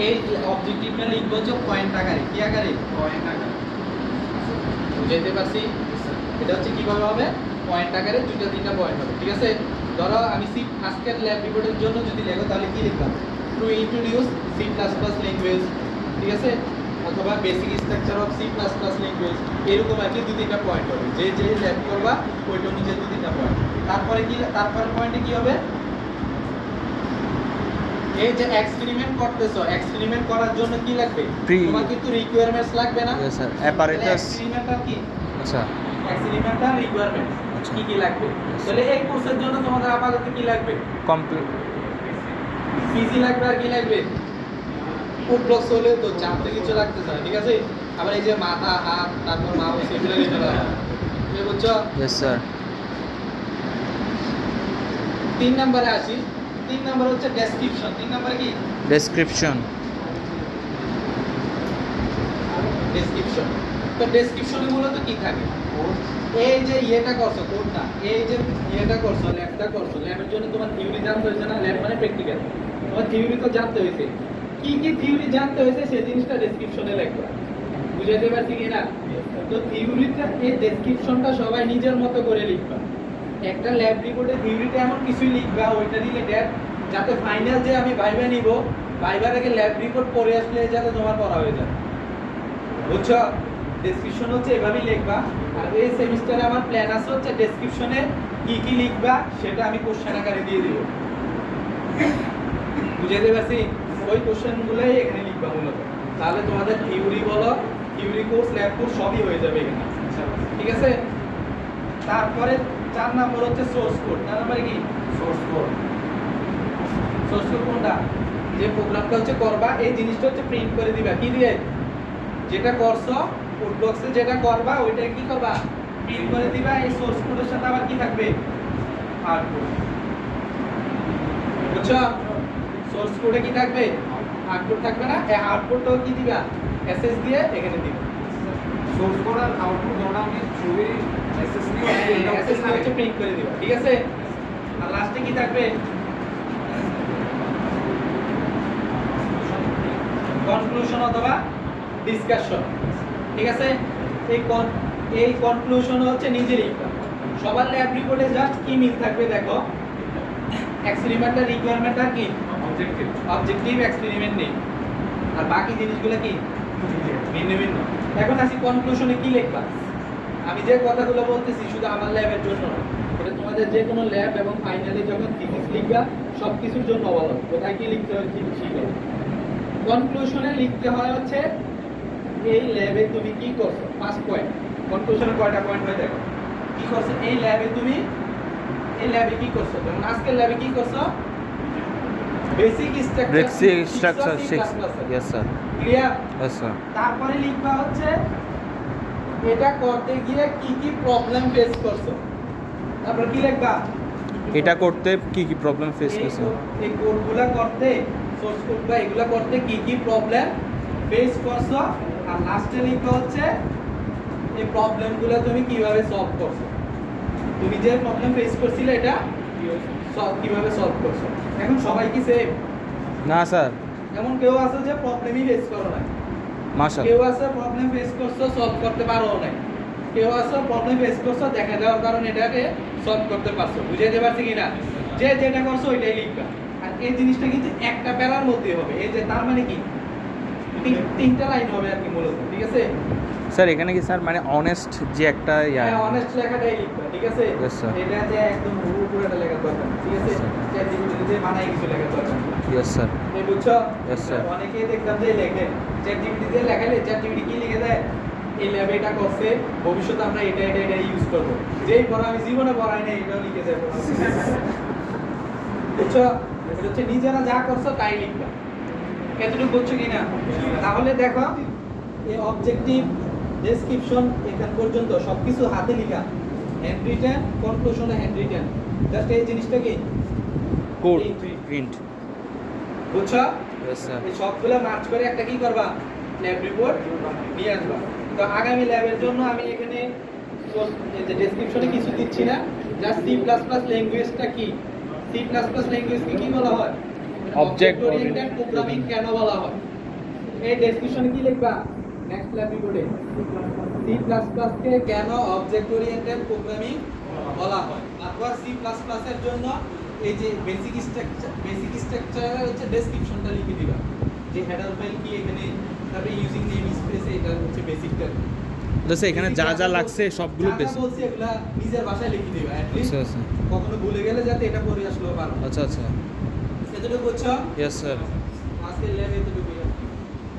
এই অবজেক্টিভটা লিখবো হচ্ছে পয়েন্ট আকারে। কি আকারে? পয়েন্ট আকারে। বুঝাইতে পারছি? এটা হচ্ছে কিভাবে হবে? পয়েন্ট আকারে দুইটা তিনটা পয়েন্ট হবে। ঠিক আছে? ধরো আমি সি আজকের ল্যাব রিপোর্টের জন্য যদি লেখো তাহলে কি লিখলাম? To introduce C plus plus language, ঠিক আছে, অথবা basic structure of C plus plus language, এরকম আর কি দুই তিনটা পয়েন্ট হবে। যে যে ল্যাব করবা ওইটা অনুযায়ী দুই তিনটা পয়েন্ট। তারপরে কি, তারপরে পয়েন্টে কি হবে? এই যে এক্সপেরিমেন্ট করতেছো, এক্সপেরিমেন্ট করার জন্য কি লাগবে? তোমার কিন্তু রিকোয়ারমেন্টস লাগবে না? Yes sir, apparatus. এক্সপেরিমেন্টটা কি? আচ্ছা, এক্সপেরিমেন্টাল রিকোয়ারমেন্টস কি কি লাগবে? তাহলে এই কোর্সের জন্য তোমাদের আপাতত কি লাগবে? কমপ্লিট পিসি লাগবে আর কি লাগবে? কোড ব্লকস হলে তো জানতে কিছু লাগতেছে না, ঠিক আছে? আবার এই যে মাথা, হাত, তারপর মাউস এগুলো নিতে হবে, তুমি বুঝছো? Yes sir. 3 নম্বরে আসি। 3 নম্বর হচ্ছে ডেসক্রিপশন। 3 নম্বরে কি? ডেসক্রিপশন। ডেসক্রিপশন। তো ডেসক্রিপশনে মূলত কি থাকে? এই যে ইয়েটা করছো কোডটা, এই যে ইয়েটা করছো, ল্যাবটা করছো, ল্যাবের জন্য তোমার থিওরি জানতে হয়েছে না? ল্যাব মানে প্র্যাকটিক্যাল। তোমার থিওরি তো জানতে হয়েছে। কি কি থিওরি জানতে হয়েছে সেই জিনিসটা ডেসক্রিপশনে লিখবা। বুঝাইতে পারছি কি না? তো থিওরিটা, এই ডেসক্রিপশনটা সবাই নিজের মতো করে লিখবা। একটা ল্যাব রিপোর্টে থিওরিটা এমন কিছুই লিখবা ওইটা রিলেটেড যাতে ফাইনাল যে আমি ভাইবা নিব, ভাইবার আগে ল্যাব রিপোর্ট পড়ে আসলে যাতে তোমার পড়া হয়ে যায়। বুঝছো? ডেসক্রিপশন হচ্ছে এভাবেই লিখবা। আর এই সেমিস্টারে আমার প্ল্যান আছে হচ্ছে ডেসক্রিপশনে কি কি লিখবা সেটা আমি কোশ্চেন আকারে দিয়ে দিব। বুঝাইতে পারছি? ওই কোশ্চেনগুলোই এখানে লিখবা মূলত। তাহলে তোমাদের থিওরি বলো, থিওরি কোর্স, ল্যাব কোর্স সবই হয়ে যাবে এখানে। ঠিক আছে? তারপরে 4 নম্বর হচ্ছে সোর্স কোড। 4 নম্বরে কি? Source code. সোর্স কোড কোনটা? যে প্রোগ্রামটা হচ্ছে করবা এই জিনিসটা হচ্ছে প্রিন্ট করে দিবা। কি দিয়ে? যেটা করছো কোড বক্সে যেটা করবা ওইটা কি করবা? প্রিন্ট করে দিবা। এই সোর্স কোডের সাথে আবার কি থাকবে? Hard code. বুঝছো? সোর্স কোডে কি থাকবে? হার্ড কোড থাকবে না? এই হার্ড কোডটাও কি দিবা? এসএস দিয়ে এখানে দিবা। সোর্স কোড আর আউটপুট দুটো আমি ছবি এসএস দিয়ে এসএস দিয়ে হচ্ছে প্রিন্ট করে দিবা। ঠিক আছে? আর লাস্টে কি থাকবে? কনক্লুশন অথবা ডিসকাশন। ঠিক আছে? এই কনক্লুশন হচ্ছে নিজের লিখবা। সবার ল্যাব রিপোর্টে জাস্ট কি মিল থাকবে দেখো? এক্সপেরিমেন্টাল রিকোয়ারমেন্ট আর কি? অবজেক্টিভ। অবজেক্টিভ এক্সপেরিমেন্ট নেই। আর বাকি জিনিসগুলো কি? ভিন্ন ভিন্ন। এখন আসি কনক্লুশনে কি লিখবা? আমি যে কথাগুলো বলতেছি শুধু আমার ল্যাবের জন্য না, এটা তোমাদের যে কোনো ল্যাব এবং ফাইনালি যখন থিসিস লিখবা সব কিছুর জন্য বলো কোথায় কি লিখতে হয় কি শিখো। কনক্লুশনে লিখতে হয় হচ্ছে এই ল্যাবে তুমি কি করছো, ফার্স্ট পয়েন্ট। কনক্লুশনে কয়টা পয়েন্ট হয় দেখো? কি করছো এই ল্যাবে তুমি, এই ল্যাবে কি করছো? যেমন আজকের ল্যাবে কি করছো? Basic structure 6। Yes sir. Clear? Yes sir. তারপরে লিখবা হচ্ছে এটা করতে গিয়ে কি কি প্রবলেম ফেস করছো। তারপর কি লিখবা? এটা করতে কি কি প্রবলেম ফেস করছো? এই কোডগুলা করতে, সোর্স কোড বা এগুলা করতে কি কি প্রবলেম ফেস করছো। আর লাস্টে লিখবা হচ্ছে এই প্রবলেমগুলো তুমি কিভাবে সলভ করছো। তুমি যে প্রবলেম ফেস করছিলে এটা কিভাবে সলভ করছো। এখন সবাই কি সেম? না স্যার, এমন কেউ আছে যে প্রবলেমই ফেস করো না, মাশাআল্লাহ। কেউ আছে প্রবলেম ফেস করছো সলভ করতে পারো না, কেউ আছে প্রবলেম ফেস করছো দেখা দেওয়ার কারণে এটাকে সলভ করতে পারছো। বুঝাইতে পারছি কিনা? যে যেটা করছো ওইটাই লিখবা। আর এই জিনিসটা কিন্তু একটা প্যারার মধ্যে হবে। এই যে তার মানে কি 3টা লাইন হবে আর কি মূলত। ঠিক আছে স্যার? এখানে কি স্যার মানে অনেস্ট যে একটা অনেস্ট লেখাটাই লিখবা। ঠিক আছে? Yes, sir. এটা যে একদম হুবহু পুরোটা লেখা দরকার না। ঠিক আছে? চ্যাটজিপিটিতে বানাই কিছু লেখা দরকার না। Yes sir. এই বুঝছো? Yes, sir. অনেকেই দেখতাম যে লেখে চ্যাটজিপিটিতে লেখালে চ্যাটজিপিটি কি লিখে দেয়? এই ল্যাবে এটা করছে, ভবিষ্যতে আমরা এটা এটা এটা ইউজ করব। যেই পড়া আমি জীবনে পড়াই না এটাও লিখে দেয়। বুঝছো? এটা হচ্ছে নিজেরা যা করছো তাই লিখবা। কতটুকু বুঝছো কিনা? তাহলে দেখো এই অবজেক্টিভ, ডেসক্রিপশন এখান পর্যন্ত সবকিছু হাতে লেখা, হ্যান্ড রিটেন, কনক্লুশনে হ্যান্ড রিটেন। জাস্ট এই জিনিসটা কি কোড প্রিন্ট। বুঝছো? Yes sir. এই সবগুলো মার্চ করে একটা কি করবা? ল্যাব রিপোর্ট নিয়ে আসবা। তো আগামী ল্যাবের জন্য আমি এখানে ডেসক্রিপশনে কিছু দিচ্ছি না, জাস্ট সি প্লাস প্লাস ল্যাঙ্গুয়েজটা কি, সি প্লাস প্লাস ল্যাঙ্গুয়েজকে কি বলা হয়? Object ওরিয়েন্টেড প্রোগ্রামিং কেন বলা হয় এই ডেসক্রিপশনে কি লিখবা নেক্সট ল্যাব রিপোর্টে সি প্লাস প্লাস কে কেন অবজেক্ট ওরিয়েন্টেড প্রোগ্রামিং বলা হয় তারপর সি প্লাস প্লাস এর জন্য এই যে বেসিক স্ট্রাকচার হচ্ছে ডেসক্রিপশনটা লিখে দিবা যে হেডার ফাইল কি এখানে তারপরে ইউজিং নেম স্পেস এটা হচ্ছে বেসিকটা আচ্ছা এখানে যা যা লাগছে সবগুলো বেসিক। বলছি এগুলা নিজের ভাষায় লিখে দিবা at least আচ্ছা আচ্ছা কখনো ভুলে গেলে যাতে এটা পড়ে আসলো পারো আচ্ছা আচ্ছা এতটুকু বুঝছো ইয়েস স্যার। আজকে ল্যাবে এতটুকু